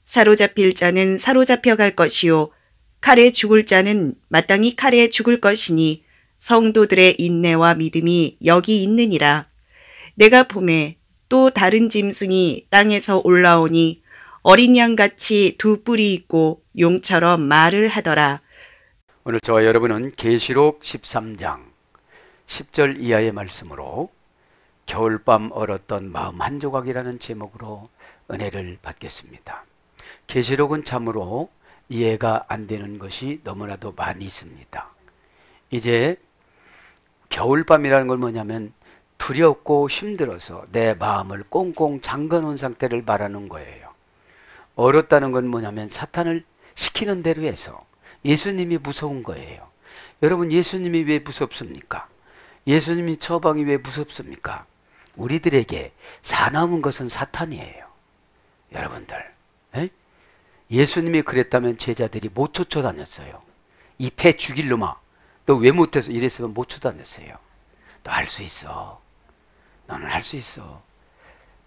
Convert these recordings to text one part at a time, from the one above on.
사로잡힐 자는 사로잡혀 갈 것이요 칼에 죽을 자는 마땅히 칼에 죽을 것이니 성도들의 인내와 믿음이 여기 있느니라. 내가 보매 또 다른 짐승이 땅에서 올라오니 어린 양같이 두 뿔이 있고 용처럼 말을 하더라. 오늘 저와 여러분은 계시록 13장 10절 이하의 말씀으로 겨울밤 얼었던 마음 한 조각이라는 제목으로 은혜를 받겠습니다. 계시록은 참으로 이해가 안 되는 것이 너무나도 많이 있습니다. 이제 겨울밤이라는 걸 뭐냐면 두렵고 힘들어서 내 마음을 꽁꽁 잠궈 놓은 상태를 말하는 거예요. 얼었다는 건 뭐냐면 사탄을 시키는 대로 해서 예수님이 무서운 거예요. 여러분, 예수님이 왜 무섭습니까? 예수님이 처방이 왜 무섭습니까? 우리들에게 사나운 것은 사탄이에요. 여러분들, 예수님이 그랬다면 제자들이 못 쫓아다녔어요. 이 폐 죽일 놈아, 너 왜 못해서 이랬으면 못 쫓아다녔어요. 너 할 수 있어. 너는 할 수 있어.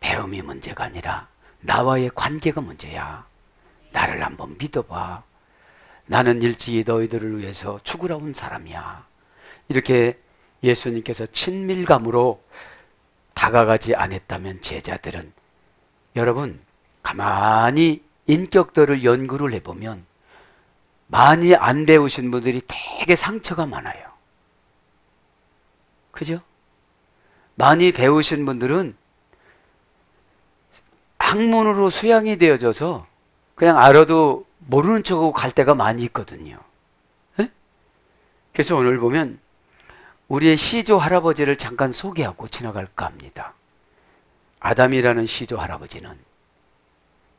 배움이 문제가 아니라 나와의 관계가 문제야. 나를 한번 믿어봐. 나는 일찍이 너희들을 위해서 죽으러 온 사람이야. 이렇게 예수님께서 친밀감으로 다가가지 않았다면 제자들은, 여러분 가만히 인격들을 연구를 해보면 많이 안 배우신 분들이 되게 상처가 많아요. 그죠? 많이 배우신 분들은 학문으로 수양이 되어져서 그냥 알아도 모르는 척하고 갈 때가 많이 있거든요. 그래서 오늘 보면 우리의 시조 할아버지를 잠깐 소개하고 지나갈까 합니다. 아담이라는 시조 할아버지는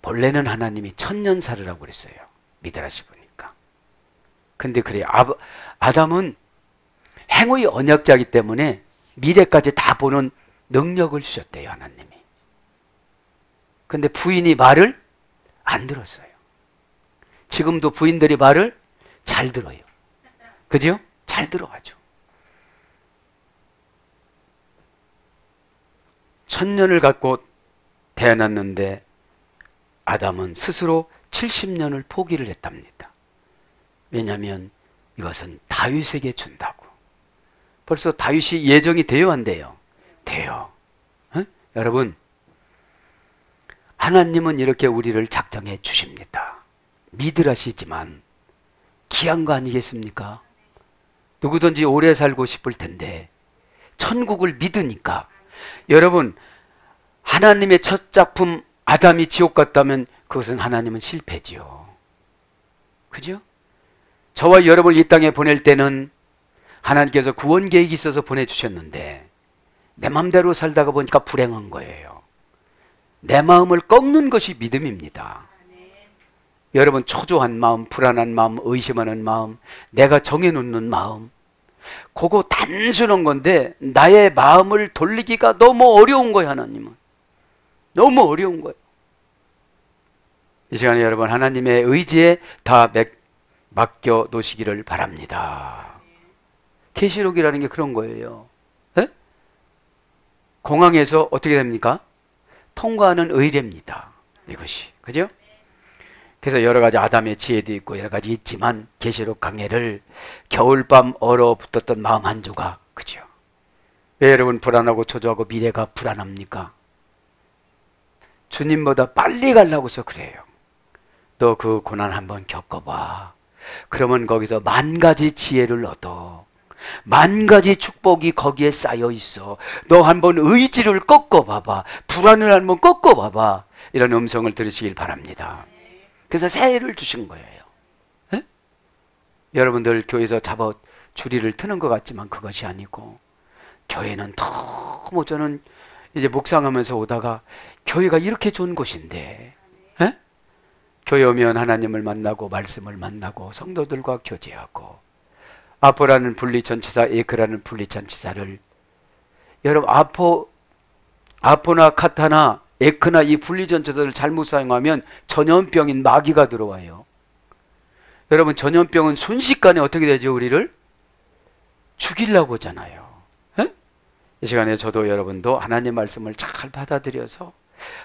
본래는 하나님이 천년 살으라고 그랬어요. 미드라시 보니까. 근데 그래요. 아담은 행의 언약자이기 때문에 미래까지 다 보는 능력을 주셨대요, 하나님이. 근데 부인이 말을 안 들었어요. 지금도 부인들이 말을 잘 들어요. 그죠? 잘 들어가죠. 천년을 갖고 태어났는데 아담은 스스로 70년을 포기를 했답니다. 왜냐하면 이것은 다윗에게 준다고. 벌써 다윗이 예정이 돼요, 안 돼요? 돼요. 여러분, 하나님은 이렇게 우리를 작정해 주십니다. 믿으라시지만 귀한 거 아니겠습니까? 누구든지 오래 살고 싶을 텐데 천국을 믿으니까. 여러분, 하나님의 첫 작품 아담이 지옥 갔다면 그것은 하나님은 실패지요. 그죠? 저와 여러분을 이 땅에 보낼 때는 하나님께서 구원 계획이 있어서 보내주셨는데 내 마음대로 살다가 보니까 불행한 거예요. 내 마음을 꺾는 것이 믿음입니다. 여러분, 초조한 마음, 불안한 마음, 의심하는 마음, 내가 정해놓는 마음, 그거 단순한 건데 나의 마음을 돌리기가 너무 어려운 거예요. 하나님은 너무 어려운 거예요. 이 시간에 여러분, 하나님의 의지에 다 맡겨 놓으시기를 바랍니다. 계시록이라는 게 그런 거예요. 공항에서 어떻게 됩니까? 통과하는 의례입니다. 이것이. 그죠? 그래서 여러 가지 아담의 지혜도 있고 여러 가지 있지만 계시록 강해를 겨울밤 얼어붙었던 마음 한 조각. 그죠? 왜 여러분 불안하고 초조하고 미래가 불안합니까? 주님보다 빨리 가려고 해서 그래요. 너 그 고난 한번 겪어봐. 그러면 거기서 만 가지 지혜를 얻어. 만 가지 축복이 거기에 쌓여 있어. 너 한번 의지를 꺾어봐봐. 불안을 한번 꺾어봐봐. 이런 음성을 들으시길 바랍니다. 그래서 새해를 주신 거예요. 에? 여러분들 교회에서 잡아 주리를 트는 것 같지만 그것이 아니고, 교회는 너무, 저는 이제 묵상하면서 오다가 교회가 이렇게 좋은 곳인데, 에? 교회 오면 하나님을 만나고 말씀을 만나고 성도들과 교제하고, 아포라는 분리전치사, 에크라는 분리전치사를, 여러분 아포나 카타나 에크나 이 분리전치사를 잘못 사용하면 전염병인 마귀가 들어와요. 여러분, 전염병은 순식간에 어떻게 되죠? 우리를 죽이려고 하잖아요. 이 시간에 저도 여러분도 하나님 말씀을 잘 받아들여서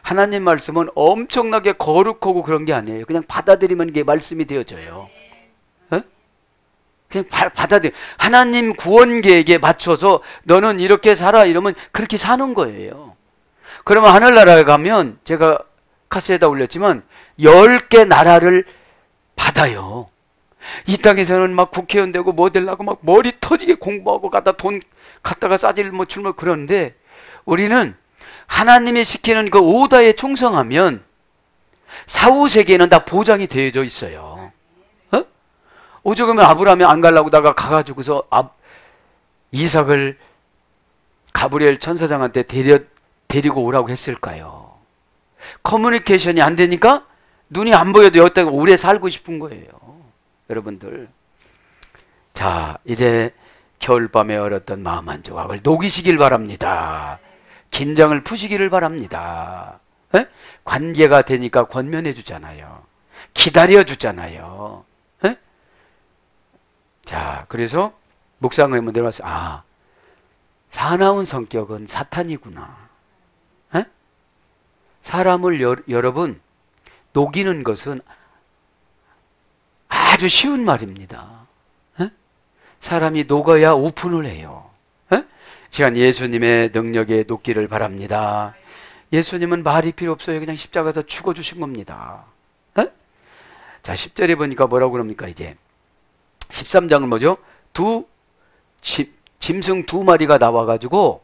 하나님 말씀은 엄청나게 거룩하고 그런 게 아니에요. 그냥 받아들이면 이게 말씀이 되어져요. 어? 그냥 받아들여. 하나님 구원 계획에 맞춰서 너는 이렇게 살아 이러면 그렇게 사는 거예요. 그러면 하늘나라에 가면 제가 카스에다 올렸지만 10개 나라를 받아요. 이 땅에서는 막 국회의원 되고 뭐 되려고 막 머리 터지게 공부하고 돈 갖다가 싸질 뭐 줄뭐 그러는데 우리는 하나님이 시키는 그 오다에 충성하면 사후세계는 다 보장이 되어져 있어요. 어? 오죽하면 아브라함이 안 가려고 다가 가가지고서 이삭을 가브리엘 천사장한테 데리고 오라고 했을까요? 커뮤니케이션이 안 되니까 눈이 안 보여도 여기다가 오래 살고 싶은 거예요. 여러분들, 자 이제 겨울밤에 얼었던 마음 한 조각을 녹이시길 바랍니다. 긴장을 푸시기를 바랍니다. 에? 관계가 되니까 권면해 주잖아요. 기다려 주잖아요. 에? 자, 그래서 묵상을 한번 내려왔어요. 아, 사나운 성격은 사탄이구나. 에? 사람을 여러분 녹이는 것은 아주 쉬운 말입니다. 에? 사람이 녹아야 오픈을 해요. 에? 시간 예수님의 능력에 녹기를 바랍니다. 예수님은 말이 필요 없어요. 그냥 십자가에서 죽어주신 겁니다. 에? 자, 10절에 보니까 뭐라고 그럽니까? 이제 13장은 뭐죠? 짐승 2마리가 나와가지고,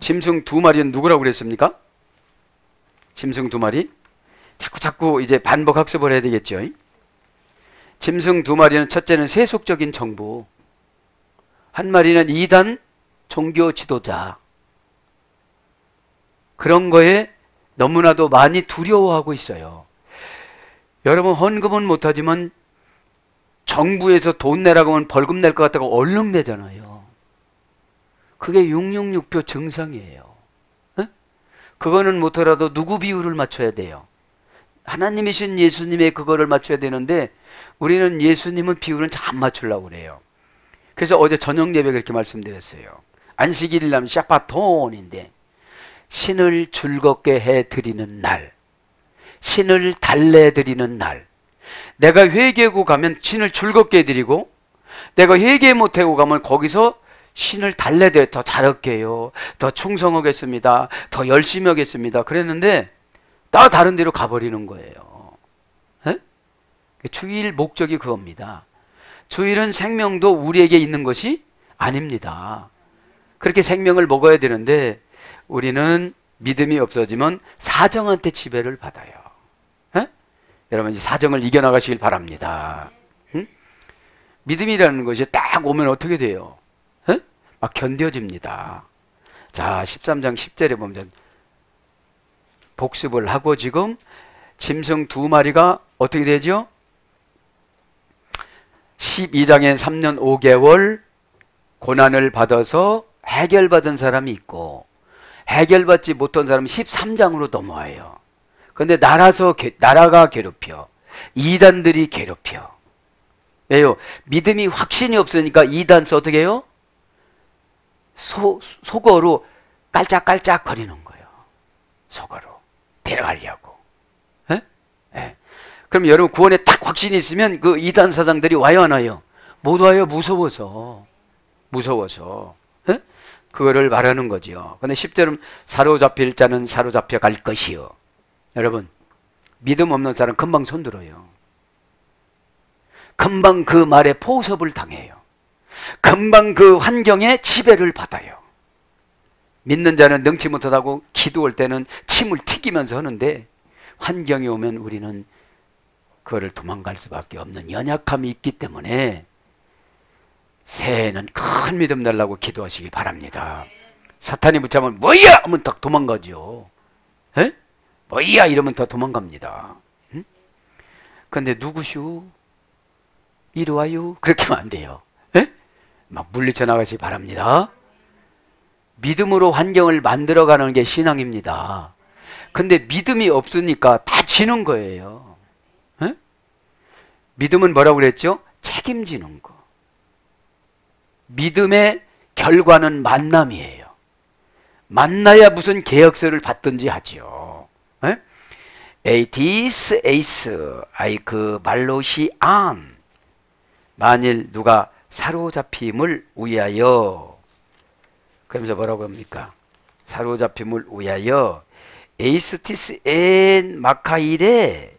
짐승 2마리는 누구라고 그랬습니까? 짐승 2마리? 자꾸 이제 반복 학습을 해야 되겠죠. 짐승 2마리는 첫째는 세속적인 정부, 한 마리는 이단 종교 지도자. 그런 거에 너무나도 많이 두려워하고 있어요. 여러분, 헌금은 못하지만 정부에서 돈 내라고 하면 벌금 낼 것 같다고 얼른 내잖아요. 그게 666표 증상이에요. 에? 그거는 못하더라도 누구 비율을 맞춰야 돼요? 하나님이신 예수님의 그거를 맞춰야 되는데 우리는 예수님은 비율은 잘 안 맞추려고 그래요. 그래서 어제 저녁 예배 그렇게 말씀드렸어요. 안식일이라면 샤바톤인데 신을 즐겁게 해드리는 날, 신을 달래드리는 날. 내가 회개하고 가면 신을 즐겁게 해드리고, 내가 회개 못하고 가면 거기서 신을 달래드려. 더 잘할게요, 더 충성하겠습니다, 더 열심히 하겠습니다 그랬는데 다 다른 데로 가버리는 거예요. 에? 주일 목적이 그겁니다. 주일은 생명도 우리에게 있는 것이 아닙니다. 그렇게 생명을 먹어야 되는데 우리는 믿음이 없어지면 사정한테 지배를 받아요. 에? 여러분, 이제 사정을 이겨나가시길 바랍니다. 응? 믿음이라는 것이 딱 오면 어떻게 돼요? 에? 막 견뎌집니다. 자, 13장 10절에 보면 복습을 하고 지금 짐승 2마리가 어떻게 되죠? 12장에 3년 5개월 고난을 받아서 해결받은 사람이 있고, 해결받지 못한 사람은 13장으로 넘어와요. 그런데 나라가 괴롭혀. 이단들이 괴롭혀. 왜요? 믿음이 확신이 없으니까 이단서 어떻게 해요? 속어로 깔짝깔짝 거리는 거예요. 속어로 데려가려고. 에? 에. 그럼 여러분 구원에 딱 확신이 있으면 그 이단 사장들이 와요 안 와요? 못 와요. 무서워서. 에? 그거를 말하는 거죠. 근데 10절은 사로잡힐 자는 사로잡혀 갈 것이요. 여러분, 믿음 없는 사람 금방 손들어요. 금방 그 말에 포섭을 당해요. 금방 그 환경에 지배를 받아요. 믿는 자는 능치 못하다고 기도할 때는 침을 튀기면서 하는데 환경이 오면 우리는 그거를 도망갈 수밖에 없는 연약함이 있기 때문에 새해에는 큰 믿음 달라고 기도하시기 바랍니다. 사탄이 붙잡으면 뭐야 하면 딱 도망가죠. 에? 뭐야 이러면 더 도망갑니다. 응? 근데 누구슈? 이리 와요? 그렇게 하면 안 돼요. 에? 막 물리쳐 나가시기 바랍니다. 믿음으로 환경을 만들어가는 게 신앙입니다. 근데 믿음이 없으니까 다 지는 거예요. 에? 믿음은 뭐라고 그랬죠? 책임지는 거. 믿음의 결과는 만남이에요. 만나야 무슨 계약서를 받든지 하지요. 에? 에이티스 에이스 아이크 말로시안. 만일 누가 사로잡힘을 위하여, 그러면서 뭐라고 합니까? 사로잡힘을 위하여 에이스티스 엔 마카일에,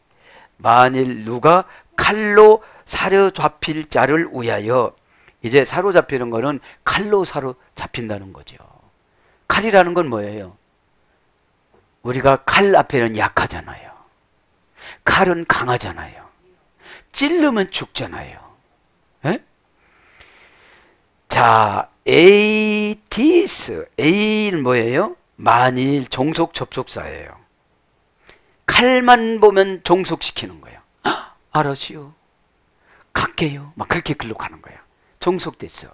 만일 누가 칼로 사로잡힐 자를 위하여. 이제 사로잡히는 거는 칼로 사로잡힌다는 거죠. 칼이라는 건 뭐예요? 우리가 칼 앞에는 약하잖아요. 칼은 강하잖아요. 찔르면 죽잖아요. 에? 자, 에이티스, A는 뭐예요? 만일 종속 접속사예요. 칼만 보면 종속시키는 거예요. 알았시오. 갈게요. 막 그렇게 글로 가는 거야. 종속됐어.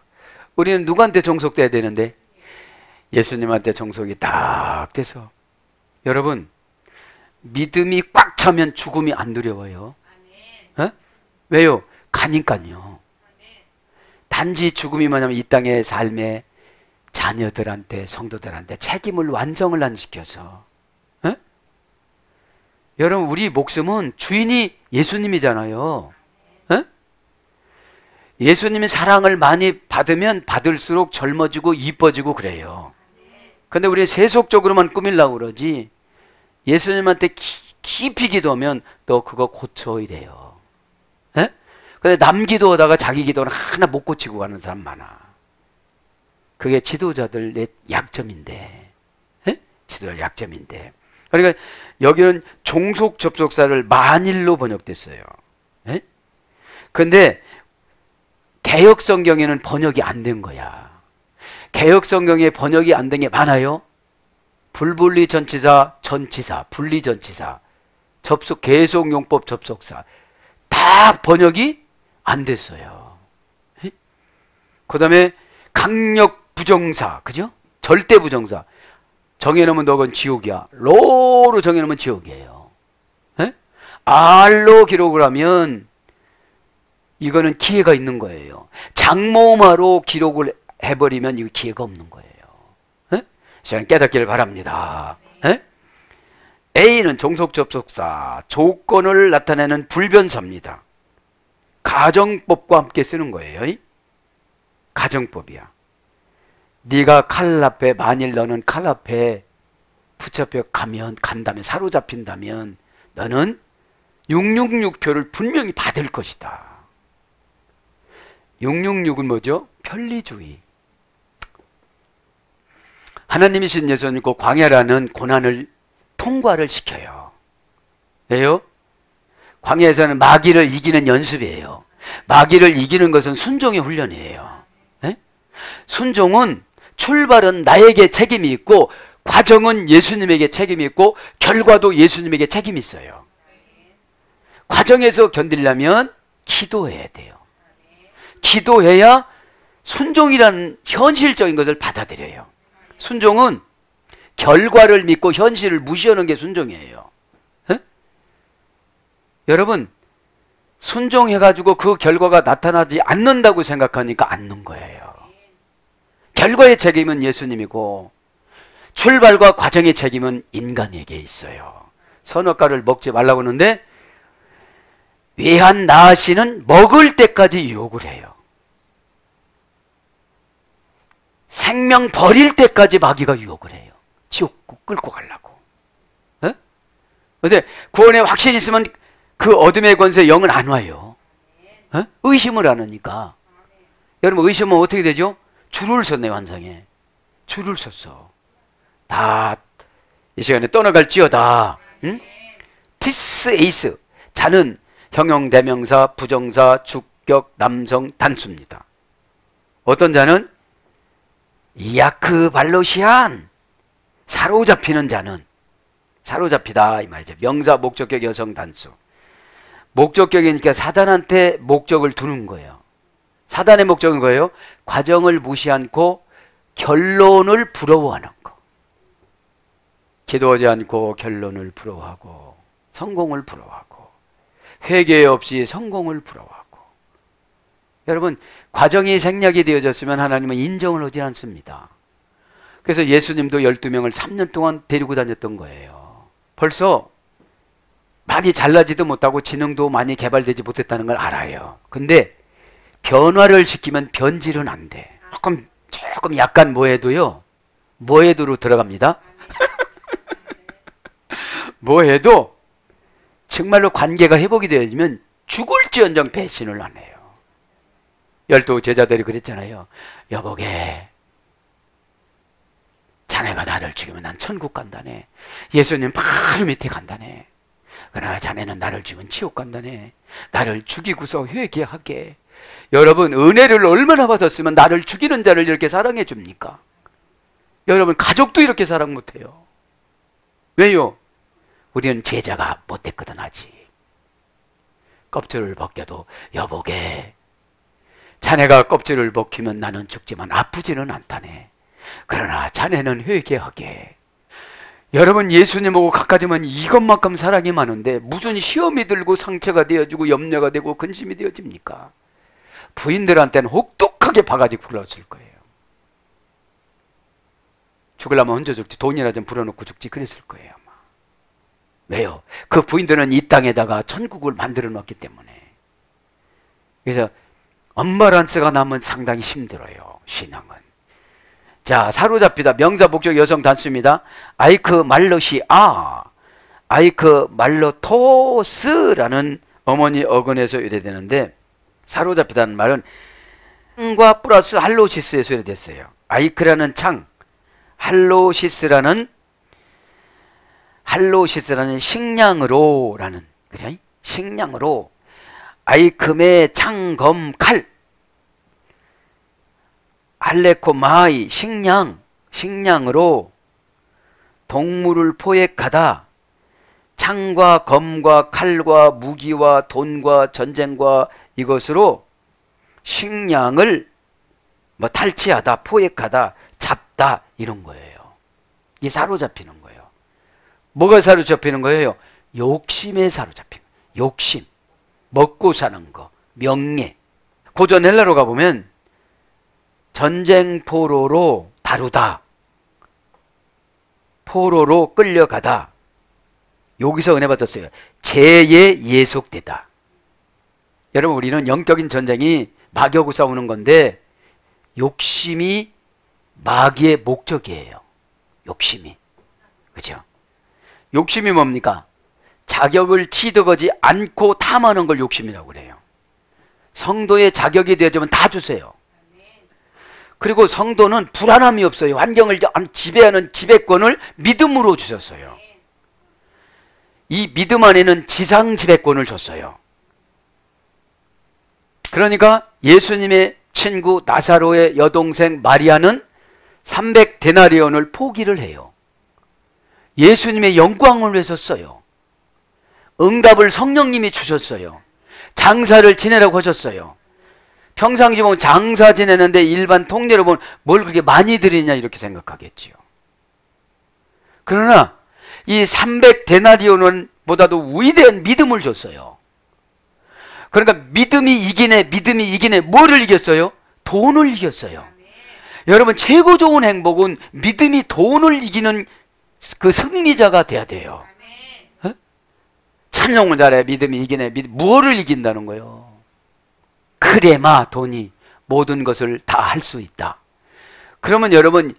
우리는 누구한테 종속돼야 되는데? 예수님한테 종속이 딱 돼서. 여러분, 믿음이 꽉 차면 죽음이 안 두려워요. 어? 왜요? 가니까요. 단지 죽음이 뭐냐면 이 땅의 삶에 자녀들한테, 성도들한테 책임을 완성을 안 시켜서. 어? 여러분, 우리 목숨은 주인이 예수님이잖아요. 어? 예수님이 사랑을 많이 받으면 받을수록 젊어지고 이뻐지고 그래요. 근데 우리 세속적으로만 꾸밀려고 그러지, 예수님한테 깊이 기도하면 너 그거 고쳐 이래요. 에? 근데 남 기도하다가 자기 기도는 하나 못 고치고 가는 사람 많아. 그게 지도자들의 약점인데. 에? 지도자 약점인데. 그러니까 여기는 종속 접속사를 만일로 번역됐어요. 에? 근데 개역 성경에는 번역이 안 된 거야. 개역 성경에 번역이 안 된 게 많아요. 불분리 전치사, 전치사, 분리 전치사, 접속, 계속용법 접속사 다 번역이 안 됐어요. 그 다음에 강력 부정사, 그죠? 절대 부정사 정해놓으면 너건 지옥이야. 로로 정해놓으면 지옥이에요. 에? R로 기록을 하면 이거는 기회가 있는 거예요. 장모마로 기록을 해버리면 이거 기회가 없는 거예요. 시간 깨닫기를 바랍니다. 에? A는 종속 접속사, 조건을 나타내는 불변사입니다. 가정법과 함께 쓰는 거예요. 가정법이야. 네가 칼 앞에, 만일 너는 칼 앞에 붙잡혀 간다면, 사로잡힌다면 너는 666표를 분명히 받을 것이다. 666은 뭐죠? 편리주의. 하나님이 신 예수님 그 광야라는 고난을 통과를 시켜요. 왜요? 광야에서는 마귀를 이기는 연습이에요. 마귀를 이기는 것은 순종의 훈련이에요. 에? 순종은 출발은 나에게 책임이 있고, 과정은 예수님에게 책임이 있고, 결과도 예수님에게 책임이 있어요. 과정에서 견디려면 기도해야 돼요. 기도해야 순종이라는 현실적인 것을 받아들여요. 순종은 결과를 믿고 현실을 무시하는 게 순종이에요. 에? 여러분, 순종해가지고 그 결과가 나타나지 않는다고 생각하니까 않는 거예요. 결과의 책임은 예수님이고 출발과 과정의 책임은 인간에게 있어요. 선악과를 먹지 말라고 하는데 외한 나시는 먹을 때까지 유혹을 해요. 생명 버릴 때까지 마귀가 유혹을 해요. 지옥 끌고 가려고. 그런데 구원의 확신이 있으면 그 어둠의 권세 영은 안 와요. 의심을 안 하니까. 여러분, 의심은 어떻게 되죠? 줄을 섰네, 환상에. 줄을 섰어. 다 이 시간에 떠나갈지어다. 응? 티스 에이스. 자는 형용 대명사, 부정사, 주격, 남성, 단수입니다. 어떤 자는 야크 발로시안, 사로잡히는 자는, 사로잡히다 이 말이죠. 명사, 목적격, 여성, 단수. 목적격이니까 사단한테 목적을 두는 거예요. 사단의 목적은 뭐예요? 과정을 무시 않고 결론을 부러워하는 거. 기도하지 않고 결론을 부러워하고, 성공을 부러워하고, 회개 없이 성공을 부러워하고. 여러분, 과정이 생략이 되어졌으면 하나님은 인정을 하지 않습니다. 그래서 예수님도 12명을 3년 동안 데리고 다녔던 거예요. 벌써 많이 잘나지도 못하고 지능도 많이 개발되지 못했다는 걸 알아요. 근데 변화를 시키면 변질은 안 돼. 조금 약간 뭐해도요, 뭐해도로 들어갑니다. 뭐해도 정말로 관계가 회복이 되어지면 죽을지언정 배신을 안 해요. 12 제자들이 그랬잖아요. 여보게, 자네가 나를 죽이면 난 천국 간다네. 예수님 바로 밑에 간다네. 그러나 자네는 나를 죽이면 지옥 간다네. 나를 죽이고서 회개하게. 여러분, 은혜를 얼마나 받았으면 나를 죽이는 자를 이렇게 사랑해 줍니까? 여러분, 가족도 이렇게 사랑 못해요. 왜요? 우리는 제자가 못됐거든 아직. 껍질을 벗겨도 여보게, 자네가 껍질을 벗기면 나는 죽지만 아프지는 않다네. 그러나 자네는 회개하게. 여러분, 예수님하고 가까지만 이것만큼 사랑이 많은데 무슨 시험이 들고 상처가 되어지고 염려가 되고 근심이 되어집니까? 부인들한테는 혹독하게 바가지 굴렀을 거예요. 죽으려면 혼자 죽지, 돈이나 좀 불어넣고 죽지 그랬을 거예요 아마. 왜요? 그 부인들은 이 땅에다가 천국을 만들어 놨기 때문에. 그래서 엄마란스가 나면 상당히 힘들어요, 신앙은. 자, 사로잡히다. 명사 복적 여성 단수입니다. 아이크 말러시아, 아이크 말러토스라는 어머니 어근에서 유래되는데, 사로잡히다는 말은 창과 플러스 할로시스에서 유래됐어요. 아이크라는 창, 할로시스라는 식량으로라는, 그죠? 식량으로. 아이크메 창검 칼, 알레코마이 식량으로 동물을 포획하다. 창과 검과 칼과 무기와 돈과 전쟁과 이것으로 식량을 탈취하다, 포획하다, 잡다, 이런 거예요. 이게 사로잡히는 거예요. 뭐가 사로잡히는 거예요? 욕심에 사로잡히는 거예요. 욕심, 먹고 사는 거, 명예. 고전 헬라로 가보면 전쟁 포로로 다루다, 포로로 끌려가다. 여기서 은혜 받았어요. 죄에 예속되다. 여러분, 우리는 영적인 전쟁이 마귀하고 싸우는 건데 욕심이 마귀의 목적이에요. 욕심이. 그렇죠? 욕심이 뭡니까? 자격을 취득하지 않고 탐하는 걸 욕심이라고 그래요. 성도의 자격이 되어지면 다 주세요. 그리고 성도는 불안함이 없어요. 환경을 지배하는 지배권을 믿음으로 주셨어요. 이 믿음 안에는 지상 지배권을 줬어요. 그러니까 예수님의 친구 나사로의 여동생 마리아는 300데나리온을 포기를 해요. 예수님의 영광을 위해서 써요. 응답을 성령님이 주셨어요. 장사를 지내라고 하셨어요. 평상시 보면 장사 지내는데 일반 통례로 보면 뭘 그렇게 많이 드리냐 이렇게 생각하겠지요. 그러나 이 300데나리온은 보다도 위대한 믿음을 줬어요. 그러니까 믿음이 이기네. 뭐를 이겼어요? 돈을 이겼어요. 여러분, 최고 좋은 행복은 믿음이 돈을 이기는 그 승리자가 돼야 돼요. 어? 찬송을 잘해. 믿음이 이기네. 뭐를 이긴다는 거예요? 크레마, 돈이 모든 것을 다 할 수 있다. 그러면 여러분,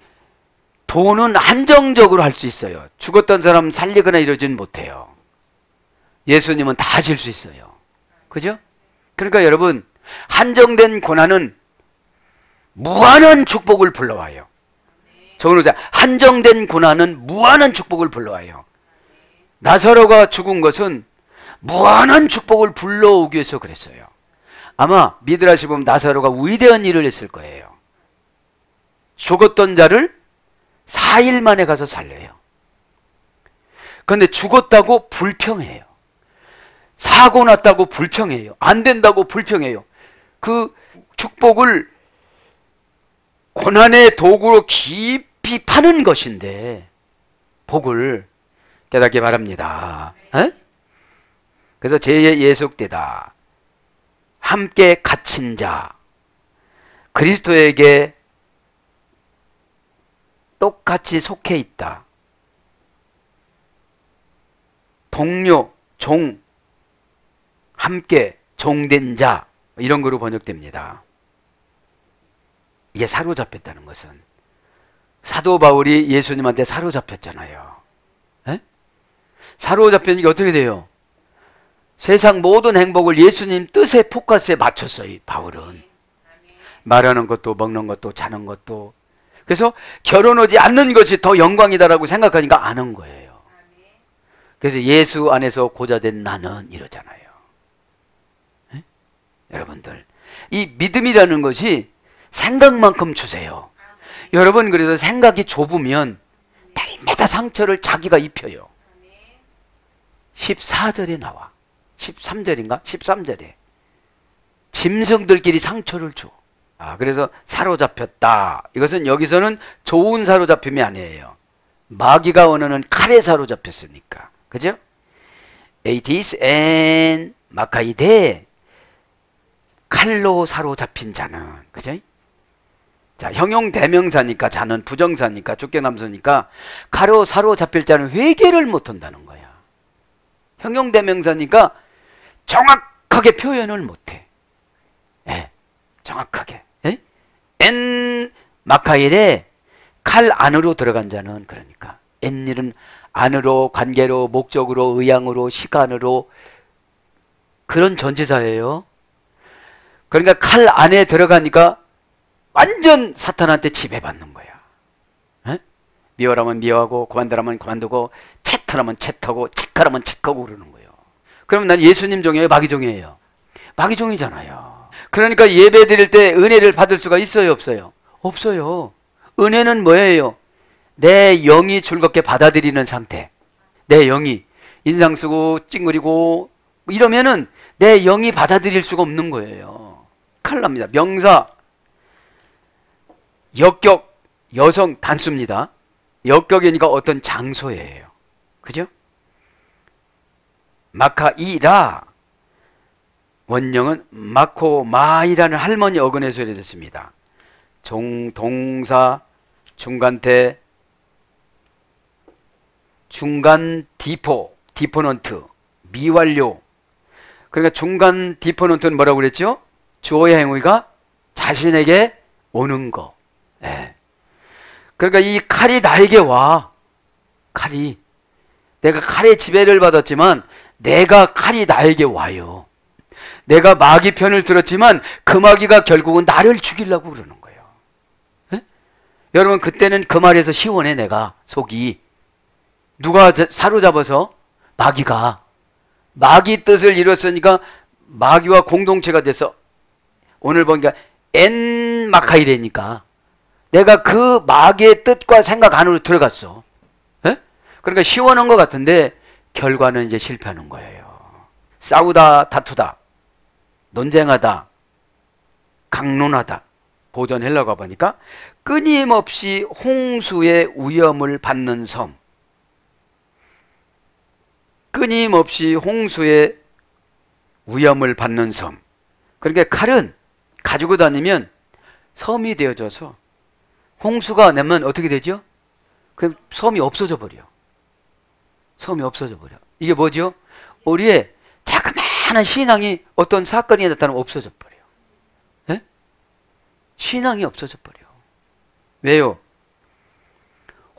돈은 한정적으로 할 수 있어요. 죽었던 사람 살리거나 이러진 못해요. 예수님은 다 하실 수 있어요. 그죠? 그러니까 여러분, 한정된 고난은 무한한 축복을 불러와요. 적어놓으세요. 한정된 고난은 무한한 축복을 불러와요. 나사로가 죽은 것은 무한한 축복을 불러오기 위해서 그랬어요. 아마 미드라시 보면 나사로가 위대한 일을 했을 거예요. 죽었던 자를 4일 만에 가서 살려요. 그런데 죽었다고 불평해요. 사고 났다고 불평해요. 안 된다고 불평해요. 그 축복을 고난의 도구로 깊이 파는 것인데 복을 깨닫기 바랍니다. 에? 그래서 죄에 예속되다. 함께 갇힌 자, 그리스도에게 똑같이 속해 있다. 동료, 종, 함께 종된 자, 이런 거로 번역됩니다. 이게 사로잡혔다는 것은, 사도 바울이 예수님한테 사로잡혔잖아요. 에? 사로잡히니까 어떻게 돼요? 세상 모든 행복을 예수님 뜻의 포커스에 맞췄어요. 이 바울은 말하는 것도 먹는 것도 자는 것도. 그래서 결혼하지 않는 것이 더 영광이다라고 생각하니까 안 한 거예요. 그래서 예수 안에서 고자된 나는 이러잖아요. 에? 여러분들, 이 믿음이라는 것이 생각만큼 주세요. 여러분, 그래서 생각이 좁으면 날마다 상처를 자기가 입혀요. 14절에 나와. 13절인가? 13절에 짐승들끼리 상처를 줘. 그래서 사로잡혔다. 이것은 여기서는 좋은 사로잡힘이 아니에요. 마귀가 원하는 칼에 사로잡혔으니까. 그죠? 에이티스 앤 마카이데, 칼로 사로잡힌 자는. 그죠? 자, 형용 대명사니까 자는 부정사니까 쫓겨남서니까 칼로 사로잡힐 자는 회개를 못한다는 거야. 형용 대명사니까 정확하게 표현을 못해. 예, 정확하게. 예? 엔 마카일에 칼 안으로 들어간 자는, 그러니까 엔 일은 안으로, 관계로, 목적으로, 의향으로, 시간으로, 그런 전치사예요. 그러니까 칼 안에 들어가니까 완전 사탄한테 지배받는 거야. 에? 미워라면 미워하고, 그만두라면 그만두고, 채터라면 채터고, 체크라면 체크하고 그러는 거예요. 그러면 난 예수님 종이에요, 마귀 종이에요? 마귀 종이잖아요. 그러니까 예배 드릴 때 은혜를 받을 수가 있어요, 없어요? 없어요. 은혜는 뭐예요? 내 영이 즐겁게 받아들이는 상태. 내 영이 인상 쓰고 찡그리고 이러면은 내 영이 받아들일 수가 없는 거예요. 큰일 납니다. 명사, 역격, 여성 단수입니다. 역격이니까 어떤 장소예요. 그죠? 마카이라, 원형은 마코마이라는 할머니 어근에서 이랬습니다. 동사, 중간태, 중간 디포, 디포넌트, 미완료. 그러니까 중간 디포넌트는 뭐라고 그랬죠? 주어의 행위가 자신에게 오는 거. 예. 그러니까 이 칼이 나에게 와. 칼이. 내가 칼의 지배를 받았지만 내가 칼이 나에게 와요. 내가 마귀 편을 들었지만 그 마귀가 결국은 나를 죽이려고 그러는 거예요. 예? 여러분, 그때는 그 말에서 시원해. 내가 속이. 누가 사로잡아서? 마귀가. 마귀 뜻을 이뤘으니까 마귀와 공동체가 돼서 오늘 보니까 엔 마카이레니까 내가 그 마귀의 뜻과 생각 안으로 들어갔어. 에? 그러니까 시원한 것 같은데 결과는 이제 실패하는 거예요. 싸우다, 다투다, 논쟁하다, 강론하다. 고전 헬라가 보니까 끊임없이 홍수의 위험을 받는 섬. 끊임없이 홍수의 위험을 받는 섬. 그러니까 칼은 가지고 다니면 섬이 되어져서 홍수가 나면 어떻게 되죠? 그 섬이 없어져 버려. 섬이 없어져 버려. 이게 뭐죠? 우리의 자그마한 신앙이 어떤 사건이 나타나면 없어져 버려. 예? 신앙이 없어져 버려. 왜요?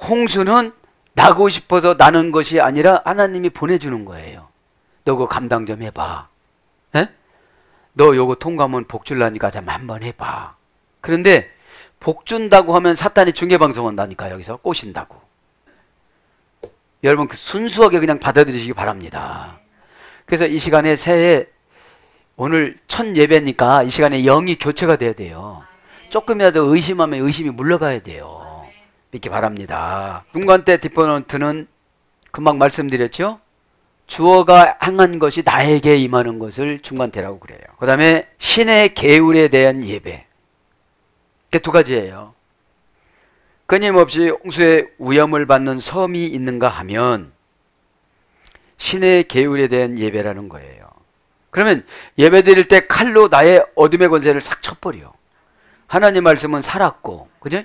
홍수는 나고 싶어서 나는 것이 아니라 하나님이 보내주는 거예요. 너 그거 감당 좀 해봐. 에? 너 요거 통과하면 복 줄라니까 좀 한번 해봐. 그런데 복 준다고 하면 사탄이 중계방송 한다니까. 여기서 꼬신다고. 여러분, 그 순수하게 그냥 받아들이시기 바랍니다. 그래서 이 시간에 새해 오늘 첫 예배니까 이 시간에 영이 교체가 돼야 돼요. 조금이라도 의심하면 의심이 물러가야 돼요. 믿기 바랍니다. 중간때 디포넌트는 금방 말씀드렸죠? 주어가 행한 것이 나에게 임하는 것을 중간태라고 그래요. 그 다음에 신의 계율에 대한 예배. 이게 두 가지예요. 끊임없이 홍수의 위험을 받는 섬이 있는가 하면 신의 계율에 대한 예배라는 거예요. 그러면 예배 드릴 때 칼로 나의 어둠의 권세를 싹 쳐버려. 하나님 말씀은 살았고, 그죠?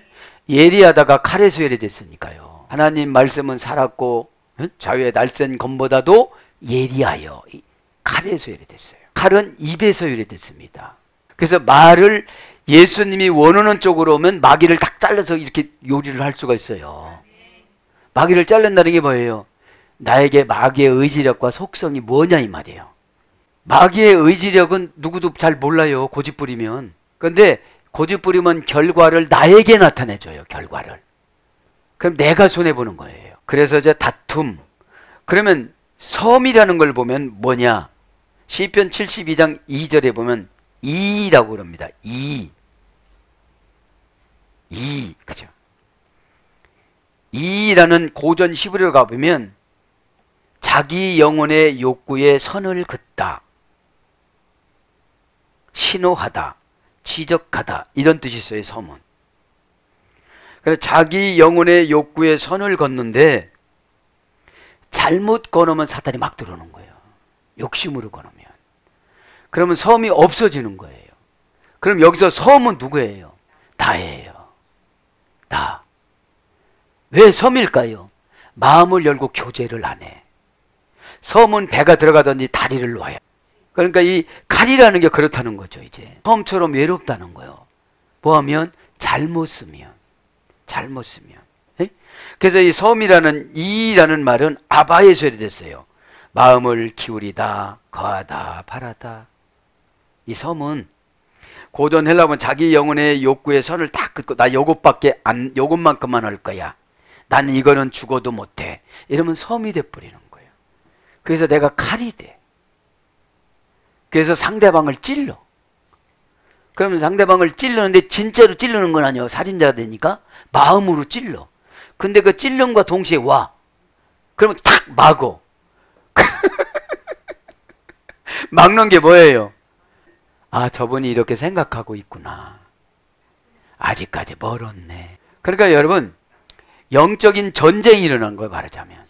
예리하다가 칼에 소멸됐으니까요. 하나님 말씀은 살았고, 자유의 날쌘 검보다도 예리하여 칼에 소멸됐어요. 칼은 입에서 유래됐습니다. 그래서 말을 예수님이 원하는 쪽으로 오면 마귀를 딱 잘라서 이렇게 요리를 할 수가 있어요. 마귀를 잘른다는 게 뭐예요? 나에게 마귀의 의지력과 속성이 뭐냐 이 말이에요. 마귀의 의지력은 누구도 잘 몰라요. 고집 부리면. 그런데 고집 부리면 결과를 나에게 나타내줘요. 결과를. 그럼 내가 손해보는 거예요. 그래서 이제 다툼. 그러면 섬이라는 걸 보면 뭐냐? 시편 72장 2절에 보면 이라고 그럽니다. 그죠? 이라는 고전 히브리어를 가보면 자기 영혼의 욕구에 선을 긋다, 신호하다, 지적하다 이런 뜻이 있어요. 섬은. 그래서 자기 영혼의 욕구에 선을 걷는데 잘못 걸으면 사탄이 막 들어오는 거예요. 욕심으로 걸으면. 그러면 섬이 없어지는 거예요. 그럼 여기서 섬은 누구예요? 나예요. 나. 왜 섬일까요? 마음을 열고 교제를 안 해. 섬은 배가 들어가든지 다리를 놓아요. 그러니까 이 칼이라는 게 그렇다는 거죠. 이제 섬처럼 외롭다는 거예요. 뭐하면? 잘못 쓰면. 에? 그래서 이 섬이라는 이라는 말은 아바에서 유래됐어요. 마음을 기울이다, 거하다, 바라다. 이 섬은 고전 헬라어는 자기 영혼의 욕구의 선을 딱 긋고 나 요것만큼만 할 거야. 난 이거는 죽어도 못해. 이러면 섬이 돼버리는 거예요. 그래서 내가 칼이 돼. 그래서 상대방을 찔러. 그러면 상대방을 찔르는데 진짜로 찔르는 건 아니에요. 살인자가 되니까 마음으로 찔러. 근데 그 찔름과 동시에 와. 그러면 탁 막어. 막는 게 뭐예요? 아, 저분이 이렇게 생각하고 있구나. 아직까지 멀었네. 그러니까 여러분, 영적인 전쟁이 일어난 거예요, 말하자면.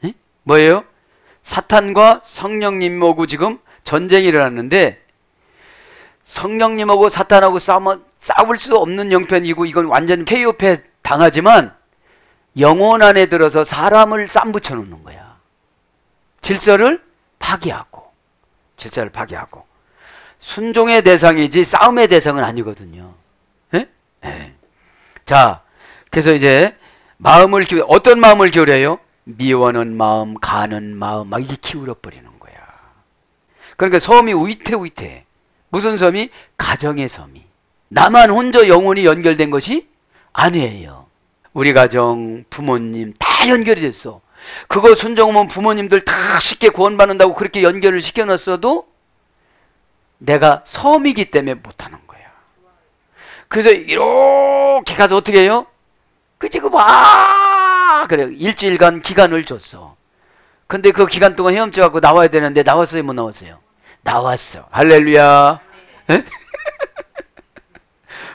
에? 뭐예요? 사탄과 성령님하고 지금 전쟁이 일어났는데, 성령님하고 사탄하고 싸울 수 없는 형편이고, 이건 완전 KO패 당하지만, 영혼 안에 들어서 사람을 쌈 붙여 놓는 거야. 질서를 파괴하고. 순종의 대상이지 싸움의 대상은 아니거든요. 예? 예. 자, 그래서 이제 어떤 마음을 기울여요? 미워하는 마음, 가는 마음, 막 이게 기울어 버리는 거야. 그러니까 섬이 위태위태. 무슨 섬이? 가정의 섬이. 나만 혼자 영혼이 연결된 것이 아니에요. 우리 가정, 부모님 다 연결이 됐어. 그거 순종하면 부모님들 다 쉽게 구원받는다고 그렇게 연결을 시켜놨어도 내가 섬이기 때문에 못하는 거야. 그래서 이렇게 가서 어떻게 해요? 지금 그래 일주일간 기간을 줬어. 근데 그 기간 동안 헤엄쳐 갖고 나와야 되는데 나왔어요, 못 나왔어요? 나왔어. 할렐루야.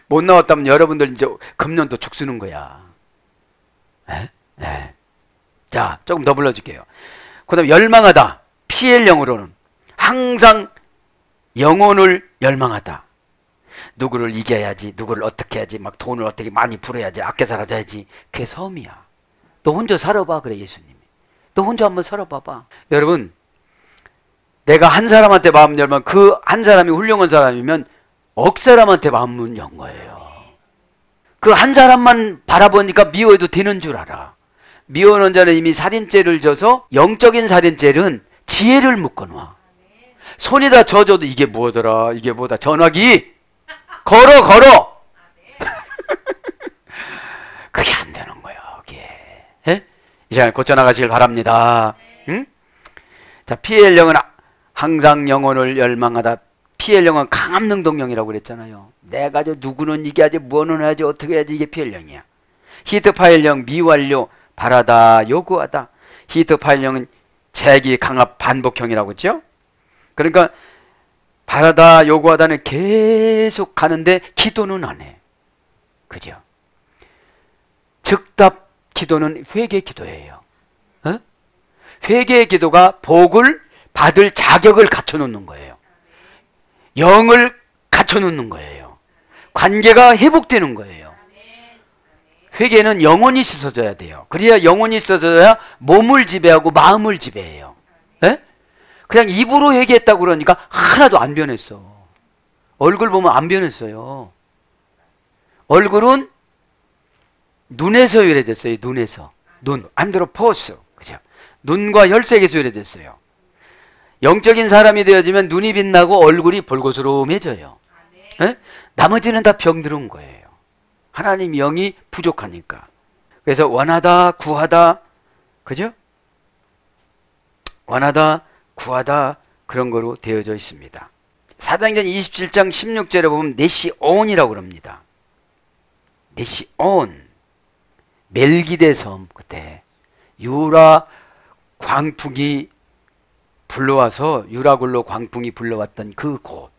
못 나왔다면 여러분들 이제 금년도 죽쓰는 거야. 자, 조금 더 불러줄게요. 그 다음에 열망하다. 피엘 영어로는 항상 영혼을 열망하다. 누구를 이겨야지, 누구를 어떻게 해야지, 막 돈을 어떻게 많이 벌어야지, 아껴 살아야지. 그게 섬이야. 너 혼자 살아봐, 그래 예수님이. 너 혼자 한번 살아봐봐. 여러분, 내가 한 사람한테 마음 열면 그 한 사람이 훌륭한 사람이면 억 사람한테 마음은 연 거예요. 그 한 사람만 바라보니까 미워해도 되는 줄 알아. 미워하는 자는 이미 살인죄를 져서 영적인 살인죄는 지혜를 묶어놔. 손에다 져줘도 이게 뭐더라, 이게 뭐다. 전화기 걸어. 그게 안 되는 거예요. 그게. 예? 이 시간에 고쳐나가시길 바랍니다. 응? 자, 피엘 영은 항상 영혼을 열망하다. 피엘 영은 강함 능동령이라고 그랬잖아요. 내가 누구는 이겨야지, 뭐는 해야지, 어떻게 해야지. 이게 피엘 영이야. 히트 파엘 영 미완료. 바라다, 요구하다. 히트 파엘 영은 재기, 강압, 반복형이라고 했죠. 그러니까 바라다, 요구하다는 계속 가는데 기도는 안 해. 그죠? 즉답 기도는 회개 기도예요. 회개의 기도가 복을 받을 자격을 갖춰놓는 거예요. 영을 갖춰놓는 거예요. 관계가 회복되는 거예요. 회개는 영혼이 씻어져야 돼요. 그래야 영혼이 씻어져야 몸을 지배하고 마음을 지배해요. 예? 그냥 입으로 회개했다고 그러니까 하나도 안 변했어. 얼굴 보면 안 변했어요. 얼굴은 눈에서 유래됐어요. 눈에서. 눈. 안드로포스. 그죠? 눈과 혈색에서 유래됐어요. 영적인 사람이 되어지면 눈이 빛나고 얼굴이 볼고스름해져요. 예? 나머지는 다 병들은 거예요. 하나님 영이 부족하니까. 그래서 원하다, 구하다, 그죠? 원하다, 구하다, 그런 거로 되어져 있습니다. 사도행전 27장 16절에 보면 네시온이라고 그럽니다. 네시온. 멜기데 섬. 그때 유라 광풍이 불러와서 유라굴로 광풍이 불러왔던 그 곳.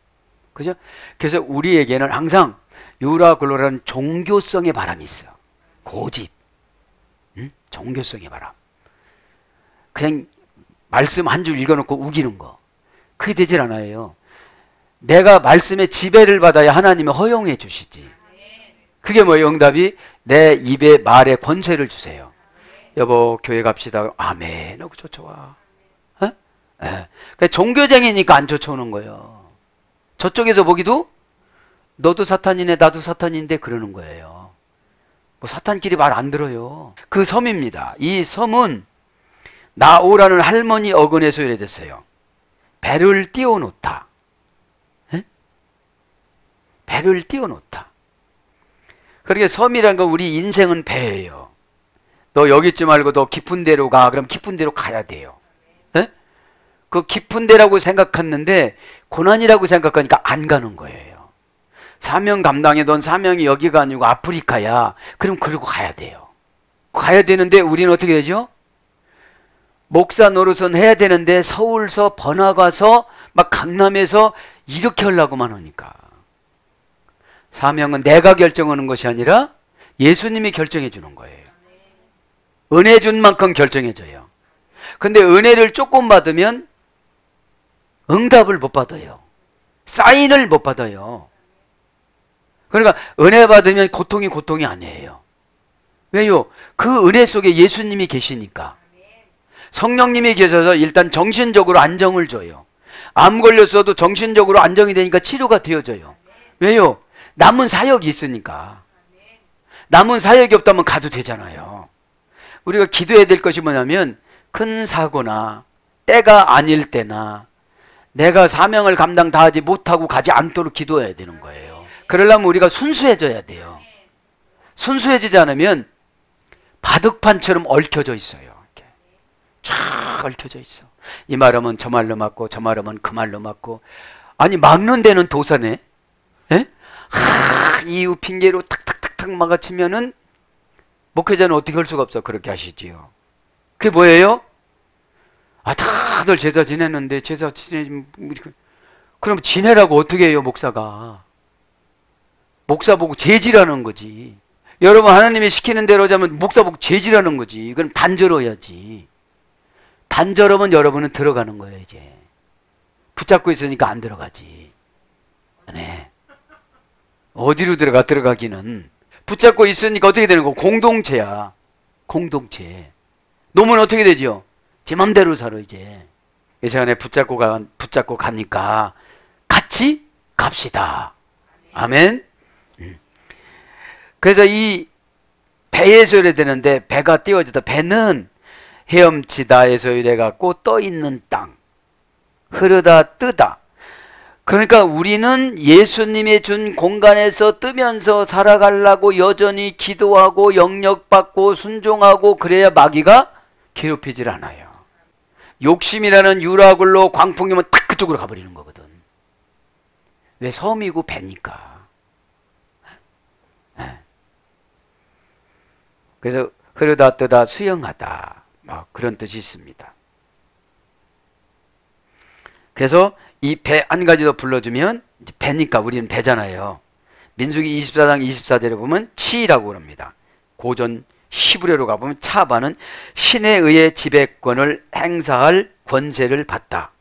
그죠? 그래서 우리에게는 항상 유라굴로라는 종교성의 바람이 있어. 고집. 응? 종교성의 바람. 그냥 말씀 한 줄 읽어놓고 우기는 거. 그게 되질 않아요. 내가 말씀의 지배를 받아야 하나님이 허용해 주시지. 그게 뭐예요? 응답이 내 입에 말에 권세를 주세요. 여보 교회 갑시다. 아멘. 너무 쫓아와. 어? 예. 그러니까 종교쟁이니까 안 쫓아오는 거예요. 저쪽에서 보기도 너도 사탄이네 나도 사탄인데 그러는 거예요. 뭐 사탄끼리 말 안 들어요. 그 섬입니다. 이 섬은 나오라는 할머니 어근에서 유래됐어요. 배를 띄워놓다. 에? 배를 띄워놓다. 그러니까 섬이라는 건 우리 인생은 배예요. 너 여기 있지 말고 너 깊은 데로 가. 그럼 깊은 데로 가야 돼요. 에? 그 깊은 데라고 생각했는데 고난이라고 생각하니까 안 가는 거예요. 사명 감당해. 넌 사명이 여기가 아니고 아프리카야. 그럼 그러고 가야 돼요. 가야 되는데 우리는 어떻게 되죠? 목사 노릇은 해야 되는데 서울서 번화가서 막 강남에서 이렇게 하려고만 하니까. 사명은 내가 결정하는 것이 아니라 예수님이 결정해 주는 거예요. 은혜 준 만큼 결정해 줘요. 근데 은혜를 조금 받으면 응답을 못 받아요. 사인을 못 받아요. 그러니까 은혜 받으면 고통이 아니에요. 왜요? 그 은혜 속에 예수님이 계시니까. 성령님이 계셔서 일단 정신적으로 안정을 줘요. 암 걸렸어도 정신적으로 안정이 되니까 치료가 되어져요. 왜요? 남은 사역이 있으니까. 남은 사역이 없다면 가도 되잖아요. 우리가 기도해야 될 것이 뭐냐면 큰 사고나 때가 아닐 때나 내가 사명을 감당 다하지 못하고 가지 않도록 기도해야 되는 거예요. 그러려면 우리가 순수해져야 돼요. 순수해지지 않으면 바둑판처럼 얽혀져 있어요. 이렇게 쫙 얽혀져 있어. 이 말하면 저 말로 맞고 저 말하면 그 말로 맞고. 아니 막는 데는 도사네. 에? 이유 핑계로 탁탁탁탁 막아치면은 목회자는 어떻게 할 수가 없어. 그렇게 하시지요. 그게 뭐예요? 아, 다들 제사 지냈는데 제사 지내면 그럼 지내라고 어떻게 해요? 목사가 목사 보고 죄지라는 거지. 여러분 하나님이 시키는 대로 하자면 목사 보고 죄지라는 거지. 그럼 단절어야지. 단절하면 여러분은 들어가는 거예요. 이제 붙잡고 있으니까 안 들어가지. 네. 어디로 들어가기는 붙잡고 있으니까 어떻게 되는 거? 공동체야. 공동체. 놈은 어떻게 되죠? 제 맘대로 살아 이제. 이 시간에 붙잡고 가니까 같이 갑시다. 아멘. 그래서 이 배에서 유래되는데 배가 띄워지다. 배는 헤엄치다에서 유래갖고 떠있는 땅. 흐르다 뜨다. 그러니까 우리는 예수님이 준 공간에서 뜨면서 살아가려고 여전히 기도하고 영역받고 순종하고 그래야 마귀가 괴롭히질 않아요. 욕심이라는 유라굴로 광풍이면 탁 그쪽으로 가버리는 거거든. 왜? 섬이고 배니까. 그래서 흐르다 뜨다 수영하다 그런 뜻이 있습니다. 그래서 이 배 한 가지 더 불러주면 이제 배니까 우리는 배잖아요. 민수기 24장 24절에 보면 치라고 합니다. 고전 히브리어로 가보면 차바는 신에 의해 지배권을 행사할 권세를 받다.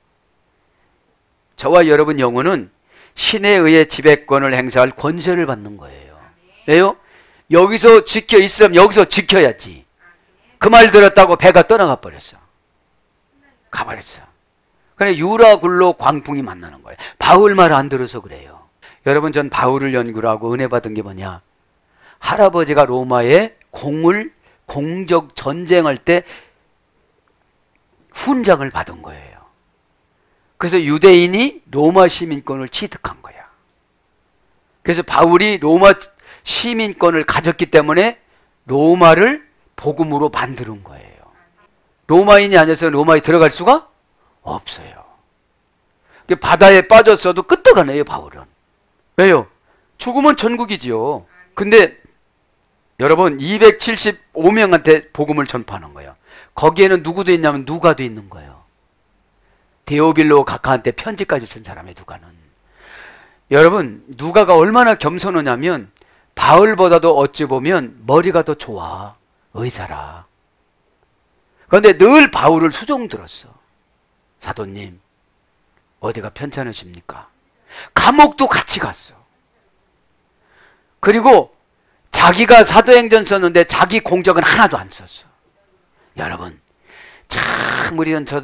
저와 여러분 영혼은 신에 의해 지배권을 행사할 권세를 받는 거예요. 왜요? 여기서 지켜 있으면 여기서 지켜야지. 그 말 들었다고 배가 떠나가 버렸어. 가버렸어. 그래 유라굴로 광풍이 만나는 거예요. 바울 말 안 들어서 그래요. 여러분, 전 바울을 연구를 하고 은혜 받은 게 뭐냐? 할아버지가 로마에 공적 전쟁할 때 훈장을 받은 거예요. 그래서 유대인이 로마 시민권을 취득한 거야. 그래서 바울이 로마 시민권을 가졌기 때문에 로마를 복음으로 만드는 거예요. 로마인이 아니어서 로마에 들어갈 수가 없어요. 바다에 빠졌어도 끄떡하네요, 바울은. 왜요? 죽으면 천국이지요. 근데 여러분 275명한테 복음을 전파하는 거예요. 거기에는 누구도 있냐면 누가도 있는 거예요. 데오빌로 각하한테 편지까지 쓴 사람의 누가는. 여러분, 누가가 얼마나 겸손하냐면 바울보다도 어찌 보면 머리가 더 좋아. 의사라. 그런데 늘 바울을 수종 들었어. 사도님, 어디가 편찮으십니까? 감옥도 같이 갔어. 그리고 자기가 사도행전 썼는데 자기 공적은 하나도 안 썼어. 여러분, 참 우리는 저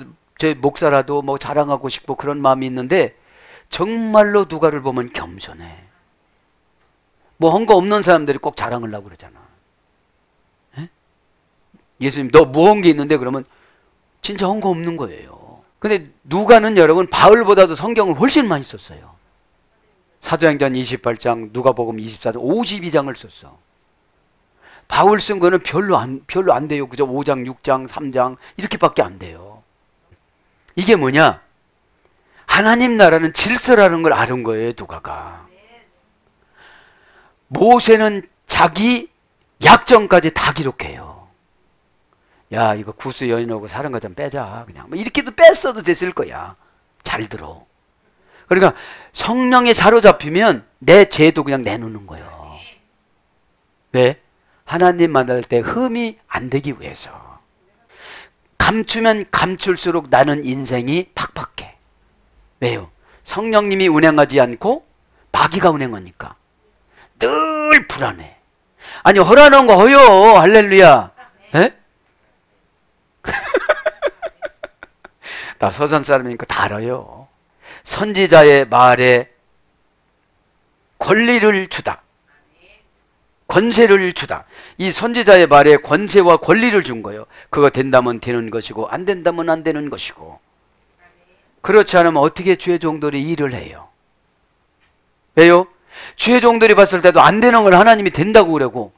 목사라도 뭐 자랑하고 싶고 그런 마음이 있는데 정말로 누가를 보면 겸손해. 뭐 한 거 없는 사람들이 꼭 자랑을 하려고 그러잖아. 에? 예수님 너 뭐 한 게 있는데 그러면 진짜 한 거 없는 거예요. 근데 누가는 여러분 바울보다도 성경을 훨씬 많이 썼어요. 사도행전 28장, 누가복음 24장, 52장을 썼어. 바울 쓴 거는 별로 안 돼요. 그죠? 5장, 6장, 3장 이렇게밖에 안 돼요. 이게 뭐냐? 하나님 나라는 질서라는 걸 아는 거예요, 누가가. 모세는 자기 약정까지 다 기록해요. 야, 이거 구스 여인하고 사는 거 좀 빼자. 그냥 뭐 이렇게도 뺐어도 됐을 거야. 잘 들어. 그러니까 성령에 사로잡히면 내 죄도 그냥 내놓는 거예요. 왜? 하나님 만날 때 흠이 안 되기 위해서. 감추면 감출수록 나는 인생이 팍팍해. 왜요? 성령님이 운행하지 않고 마귀가 운행하니까 늘 불안해. 아니 허라는 거 허요. 할렐루야. 에? 나 서산 사람이니까 다 알아요. 선지자의 말에 권리를 주다. 권세를 주다. 이 선지자의 말에 권세와 권리를 준 거예요. 그거 된다면 되는 것이고 안 된다면 안 되는 것이고. 그렇지 않으면 어떻게 주의 종들이 일을 해요? 왜요? 주의 종들이 봤을 때도 안 되는 걸 하나님이 된다고 그러고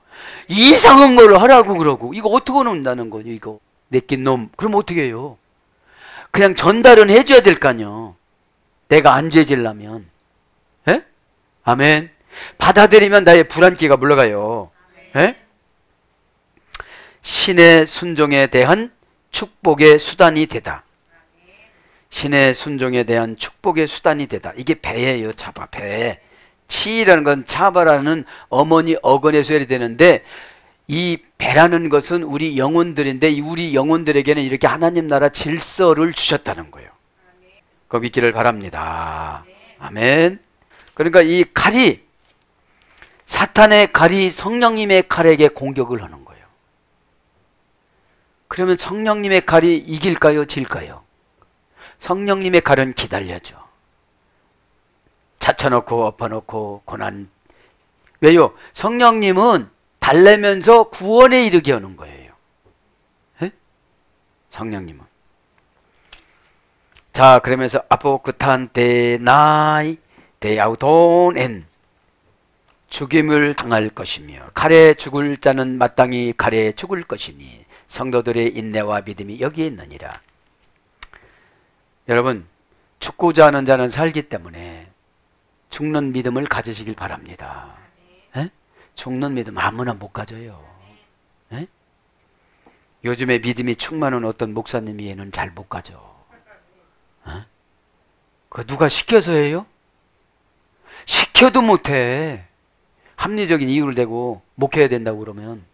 이상한 걸 하라고 그러고 이거 어떻게 논다는 거죠? 이거 내낀 놈. 그럼 어떻게 해요? 그냥 전달은 해줘야 될 거 아니요. 내가 안 죄질라면. 에? 아멘. 받아들이면 나의 불안기가 물러가요. 에? 신의 순종에 대한 축복의 수단이 되다. 신의 순종에 대한 축복의 수단이 되다. 이게 배예요. 차바, 배. 치라는 건 차바라는 어머니 어근에서 해야 되는데 이 배라는 것은 우리 영혼들인데 우리 영혼들에게는 이렇게 하나님 나라 질서를 주셨다는 거예요. 그거 믿기를 바랍니다. 아멘. 그러니까 이 칼이 사탄의 칼이 성령님의 칼에게 공격을 하는 거예요. 그러면 성령님의 칼이 이길까요? 질까요? 성령님의 칼은 기다려줘. 찾아놓고 엎어놓고 고난. 왜요? 성령님은 달래면서 구원에 이르게 하는 거예요. 에? 성령님은. 자, 그러면서 아포크탄테 나이 데아우톤엔 죽임을 당할 것이며 칼에 죽을 자는 마땅히 칼에 죽을 것이니 성도들의 인내와 믿음이 여기에 있느니라. 여러분, 죽고자 하는 자는 살기 때문에 죽는 믿음을 가지시길 바랍니다. 에? 죽는 믿음 아무나 못 가져요. 에? 요즘에 믿음이 충만한 어떤 목사님이에는 잘 못 가져. 에? 그거 누가 시켜서 해요? 시켜도 못해. 합리적인 이유를 대고 목해야 된다고 그러면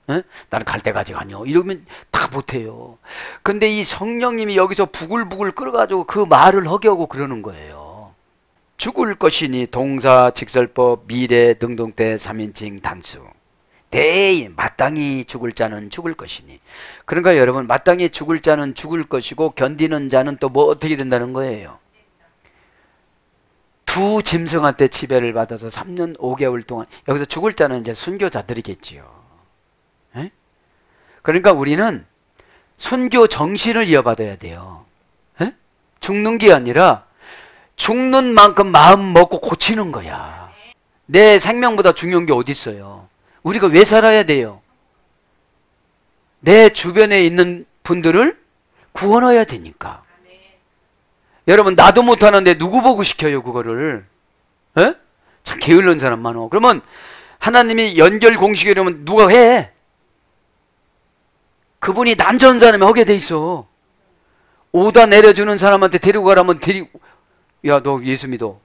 에? 나는 갈 때가 아직 아니요. 이러면 다 못해요. 근데 이 성령님이 여기서 부글부글 끓어가지고 그 말을 허기하고 그러는 거예요. 죽을 것이니 동사, 직설법, 미래, 능동태, 3인칭 단수. 대인, 마땅히 죽을 자는 죽을 것이니. 그러니까 여러분, 마땅히 죽을 자는 죽을 것이고 견디는 자는 또 뭐 어떻게 된다는 거예요? 두 짐승한테 지배를 받아서 3년 5개월 동안, 여기서 죽을 자는 이제 순교자들이겠지요. 에? 그러니까 우리는 순교 정신을 이어받아야 돼요. 에? 죽는 게 아니라 죽는 만큼 마음 먹고 고치는 거야. 내 생명보다 중요한 게 어디 있어요? 우리가 왜 살아야 돼요? 내 주변에 있는 분들을 구원해야 되니까. 여러분, 나도 못하는데 누구 보고 시켜요 그거를? 에? 참 게을른 사람 많어. 그러면 하나님이 연결 공식이라면 누가 해? 그분이 난전 사람이 하게 돼 있어. 오다 내려주는 사람한테 데리고 가라면 데리고, 야, 너 예수 믿어.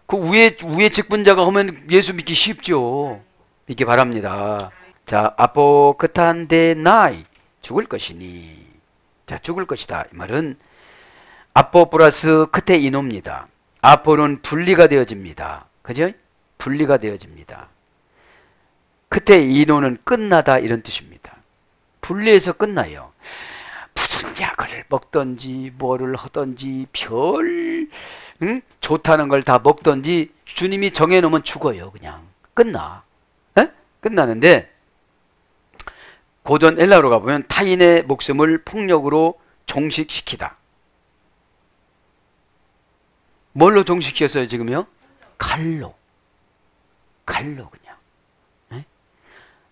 그 위에 직분자가 하면 예수 믿기 쉽죠. 믿기 바랍니다. 자, 아포크탄데나이, 죽을 것이니. 자, 죽을 것이다. 이 말은 아포 플러스 크테 이노입니다. 아포는 분리가 되어집니다. 그죠? 분리가 되어집니다. 크테 이노는 끝나다 이런 뜻입니다. 분리해서 끝나요. 무슨 약을 먹던지 뭐를 하던지 별 좋다는 걸 다 먹던지 주님이 정해놓으면 죽어요. 그냥 끝나. 에? 끝나는데 고전 엘라로 가보면 타인의 목숨을 폭력으로 종식시키다. 뭘로 종식시켰어요 지금요? 칼로. 칼로 그냥. 에?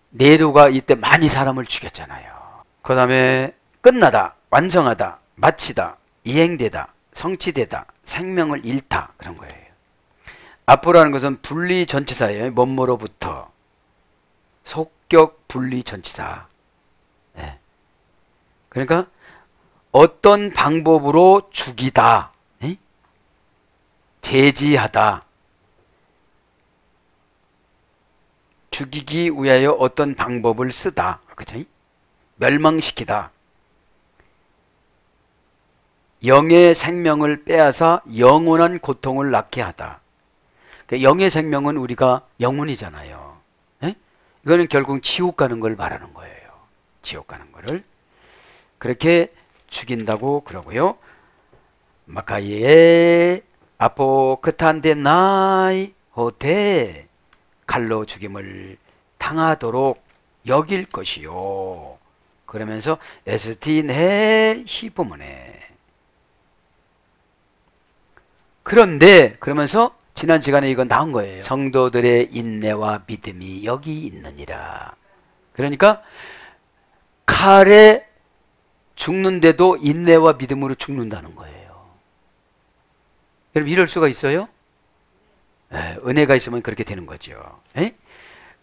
네로가 이때 많이 사람을 죽였잖아요. 그 다음에 끝나다, 완성하다, 마치다, 이행되다, 성취되다, 생명을 잃다, 그런 거예요. 아포라는 것은 분리 전치사예요. 뭐뭐로부터. 속격 분리 전치사. 네. 그러니까 어떤 방법으로 죽이다, 네? 제지하다, 죽이기 위하여 어떤 방법을 쓰다, 그죠? 멸망시키다, 영의 생명을 빼앗아 영원한 고통을 낳게 하다. 그러니까 영의 생명은 우리가 영혼이잖아요. 에? 이거는 결국 지옥 가는 걸 말하는 거예요. 지옥 가는 거를 그렇게 죽인다고 그러고요. 마카이에 아포크탄데나이 호테, 칼로 죽임을 당하도록 여길 것이요. 그러면서 에스틴해 히포모네. 그런데 그러면서 지난 시간에 이건 나온 거예요. 성도들의 인내와 믿음이 여기 있느니라. 그러니까 칼에 죽는데도 인내와 믿음으로 죽는다는 거예요. 여러분 이럴 수가 있어요? 네, 은혜가 있으면 그렇게 되는 거죠. 에?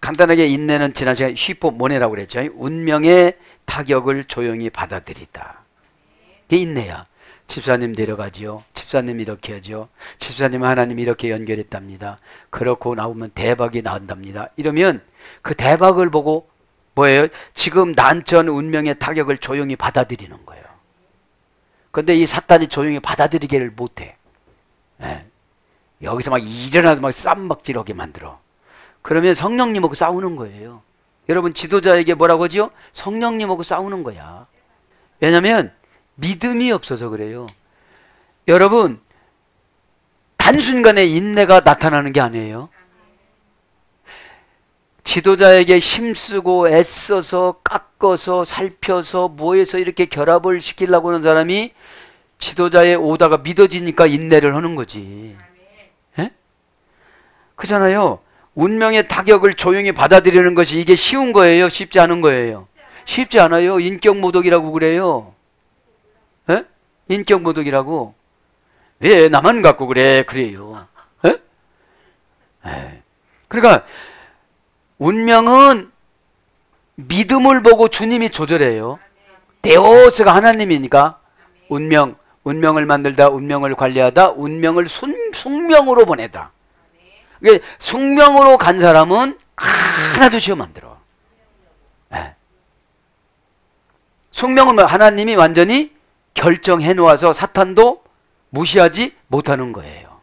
간단하게 인내는 지난 시간에 히포모네라고 그랬죠. 운명의 타격을 조용히 받아들이다. 그게 인내야. 집사님 내려가지요. 집사님 이렇게 하죠. 집사님 하나님 이렇게 연결했답니다. 그렇고 나오면 대박이 나온답니다. 이러면 그 대박을 보고 뭐예요? 지금 난처한 운명의 타격을 조용히 받아들이는 거예요. 그런데 이 사탄이 조용히 받아들이기를 못해. 네. 여기서 막 일어나서 막 쌈박질하게 만들어. 그러면 성령님하고 싸우는 거예요. 여러분 지도자에게 뭐라고 하죠? 성령님하고 싸우는 거야. 왜냐하면 믿음이 없어서 그래요. 여러분 단순간에 인내가 나타나는 게 아니에요. 지도자에게 힘쓰고 애써서 깎아서 살펴서 뭐해서 이렇게 결합을 시키려고 하는 사람이 지도자의 오다가 믿어지니까 인내를 하는 거지. 에? 그잖아요. 운명의 타격을 조용히 받아들이는 것이 이게 쉬운 거예요? 쉽지 않은 거예요? 쉽지 않아요. 인격모독이라고 그래요. 에? 인격모독이라고. 왜 나만 갖고 그래? 그래요. 에? 에. 그러니까 운명은 믿음을 보고 주님이 조절해요. 데오스가 하나님이니까 운명을 만들다, 운명을 관리하다, 운명을 숙명으로 보내다. 그러니까 숙명으로 간 사람은 하나도 시험 안 들어. 네. 숙명은 하나님이 완전히 결정해 놓아서 사탄도 무시하지 못하는 거예요.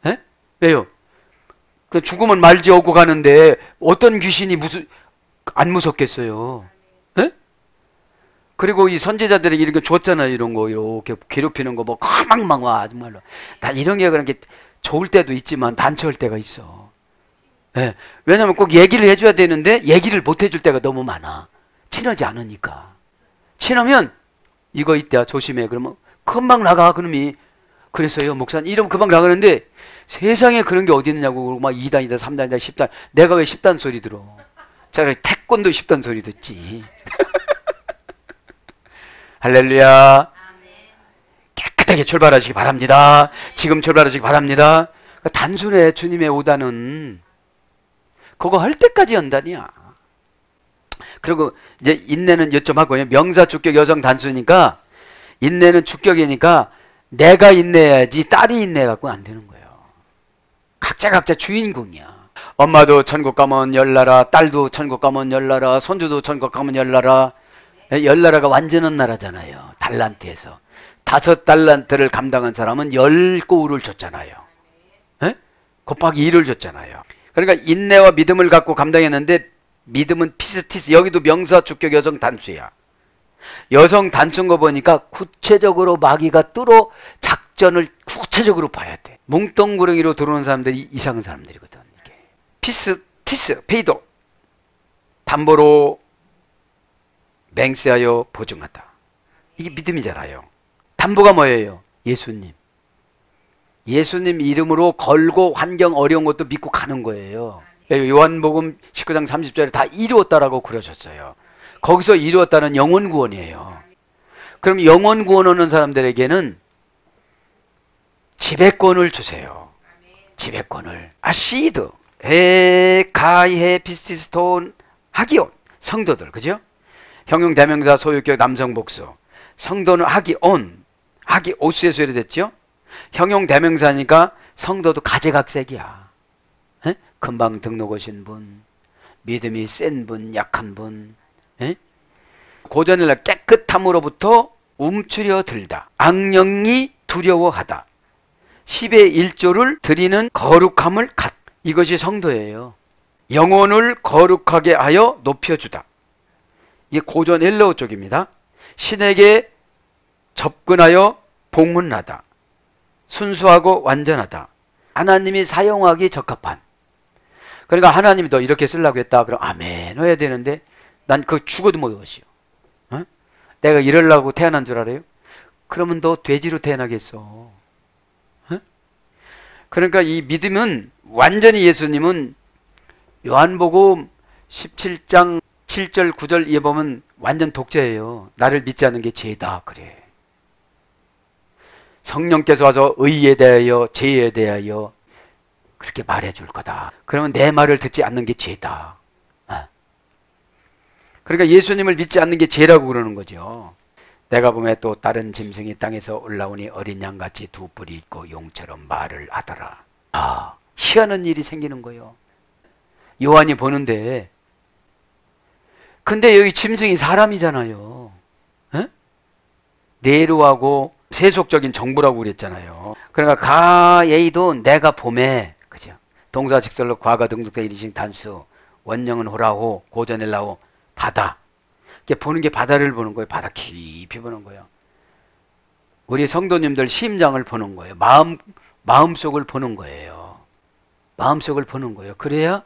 네? 왜요? 그 죽으면 말지어고 가는데 어떤 귀신이 무슨 안 무섭겠어요? 예? 그리고 이 선지자들에게 이렇게 줬잖아요. 이런 거 이렇게 괴롭히는 거 뭐 가망망 와 정말로. 다 이런 게 그렇게 좋을 때도 있지만 난처할 때가 있어. 예. 왜냐면 꼭 얘기를 해줘야 되는데 얘기를 못 해줄 때가 너무 많아. 친하지 않으니까. 친하면 이거 있다 조심해. 그러면 금방 나가 그놈이. 그랬어요 목사님 이러면 금방 나가는데 세상에 그런 게 어디 있느냐고 그러고 막 2단이다 3단이다 10단. 내가 왜 10단 소리 들어. 차라리 태권도 10단 소리 듣지. 할렐루야. 깨끗하게 출발하시기 바랍니다. 지금 출발하시기 바랍니다. 단순해. 주님의 오다는 그거 할 때까지 연단이야. 그리고 이제 인내는 요점하고요. 명사 주격 여성 단수니까 인내는 주격이니까 내가 인내해야지 딸이 인내해갖고 안 되는 거예요. 각자 주인공이야. 엄마도 천국 가면 열나라, 딸도 천국 가면 열나라, 손주도 천국 가면 열나라. 열나라가 완전한 나라잖아요. 달란트에서 5달란트를 감당한 사람은 10고울을 줬잖아요. 에? 곱하기 2를 줬잖아요. 그러니까 인내와 믿음을 갖고 감당했는데 믿음은 피스티스. 여기도 명사 주격 여성 단수야. 여성 단수인 거 보니까 구체적으로 마귀가 뚫어 작전을 구체적으로 봐야 돼. 뭉뚱그렁이로 들어오는 사람들이 이상한 사람들이거든. 이게 피스티스 페이도 담보로 맹세하여 보증하다. 이게 믿음이잖아요. 담보가 뭐예요? 예수님. 예수님 이름으로 걸고 환경 어려운 것도 믿고 가는 거예요. 요한복음 19장 30절에 다 이루었다라고 그러셨어요. 거기서 이루었다는 영혼 구원이에요. 그럼 영혼 구원하는 사람들에게는 지배권을 주세요. 지배권을. 아시드, 가이해, 피스티스톤, 하기온. 성도들, 그죠? 형용 대명사 소유격 남성 복수. 성도는 하기온, 하기오스에서 이랬죠? 형용 대명사니까 성도도 가지각색이야. 에? 금방 등록 오신 분, 믿음이 센 분, 약한 분. 에? 고전일날 깨끗함으로부터 움츠려 들다. 악령이 두려워하다. 10의 1조를 드리는 거룩함을 갖. 이것이 성도예요. 영혼을 거룩하게 하여 높여주다. 이게 고전 헬라어 쪽입니다. 신에게 접근하여 봉헌하다. 순수하고 완전하다. 하나님이 사용하기 적합한. 그러니까 하나님이 너 이렇게 쓰려고 했다. 그럼 아멘 해야 되는데 난 그거 죽어도 못 외워시오. 어? 내가 이러려고 태어난 줄 알아요? 그러면 너 돼지로 태어나겠어. 어? 그러니까 이 믿음은 완전히 예수님은 요한복음 17장 7절 9절 이에 보면 완전 독재예요. 나를 믿지 않는 게 죄다 그래. 성령께서 와서 의에 대하여 죄에 대하여 그렇게 말해줄 거다. 그러면 내 말을 듣지 않는 게 죄다. 그러니까 예수님을 믿지 않는 게 죄라고 그러는 거죠. 내가 보면 또 다른 짐승이 땅에서 올라오니 어린 양같이 두 뿔이 있고 용처럼 말을 하더라. 희한한 일이 생기는 거예요. 요한이 보는데 근데 여기 짐승이 사람이잖아요. 에? 내로하고 세속적인 정부라고 그랬잖아요. 그러니까 가예이도 내가 봄에 그죠? 동사 직설로 과거 등록된 일이식 단수 원형은 호라호 고전헬라호 바다. 이게 보는 게 바다를 보는 거예요. 바다 깊이 보는 거예요. 우리 성도님들 심장을 보는 거예요. 마음속을 보는 거예요. 마음속을 보는 거예요. 그래야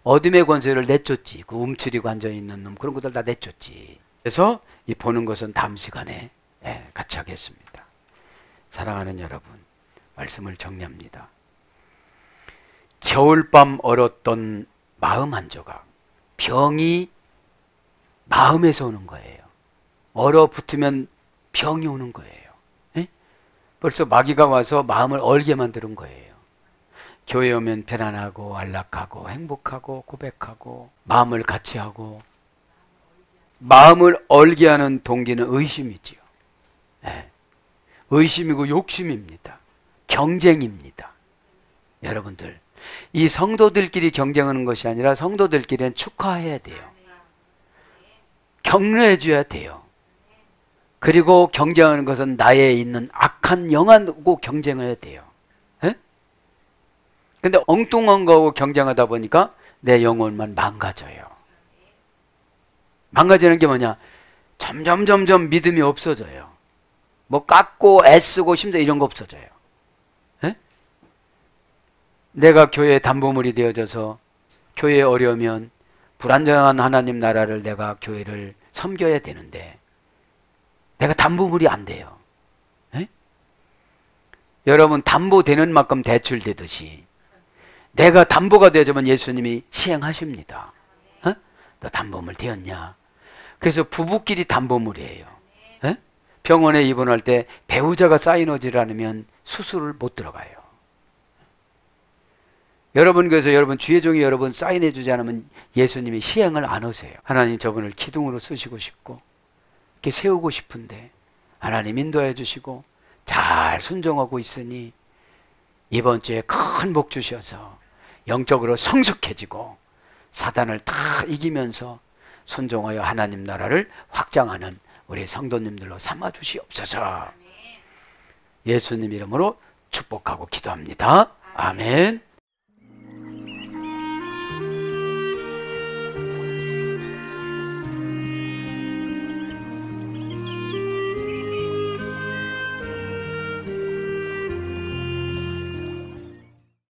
어둠의 권세를 내쫓지. 그 움츠리고 앉아있는 놈 그런 것들 다 내쫓지. 그래서 이 보는 것은 다음 시간에 같이 하겠습니다. 사랑하는 여러분, 말씀을 정리합니다. 겨울밤 얼었던 마음 한 조각. 병이 마음에서 오는 거예요. 얼어붙으면 병이 오는 거예요. 에? 벌써 마귀가 와서 마음을 얼게 만드는 거예요. 교회 오면 편안하고 안락하고 행복하고 고백하고 마음을 같이 하고. 마음을 얼게 하는 동기는 의심이지요. 네. 의심이고 욕심입니다. 경쟁입니다. 여러분들 이 성도들끼리 경쟁하는 것이 아니라 성도들끼리는 축하해야 돼요. 격려해 줘야 돼요. 그리고 경쟁하는 것은 나에 있는 악한 영하고 경쟁해야 돼요. 근데 엉뚱한 거하고 경쟁하다 보니까 내 영혼만 망가져요. 망가지는 게 뭐냐? 점점 믿음이 없어져요. 뭐 깎고 애쓰고 힘들어 이런 거 없어져요. 에? 내가 교회의 담보물이 되어져서 교회에 어려우면 불완전한 하나님 나라를 내가 교회를 섬겨야 되는데 내가 담보물이 안 돼요. 에? 여러분 담보되는 만큼 대출되듯이 내가 담보가 되어지면 예수님이 시행하십니다. 어? 너 담보물 되었냐? 그래서 부부끼리 담보물이에요. 에? 병원에 입원할 때 배우자가 사인하지 않으면 수술을 못 들어가요. 여러분 그래서 여러분 주의 종이 여러분 사인해 주지 않으면 예수님이 시행을 안 하세요. 하나님 저분을 기둥으로 쓰시고 싶고 이렇게 세우고 싶은데 하나님 인도해 주시고 잘 순종하고 있으니 이번 주에 큰 복 주셔서 영적으로 성숙해지고 사단을 다 이기면서 순종하여 하나님 나라를 확장하는 우리 성도님들로 삼아 주시옵소서. 예수님 이름으로 축복하고 기도합니다. 아멘.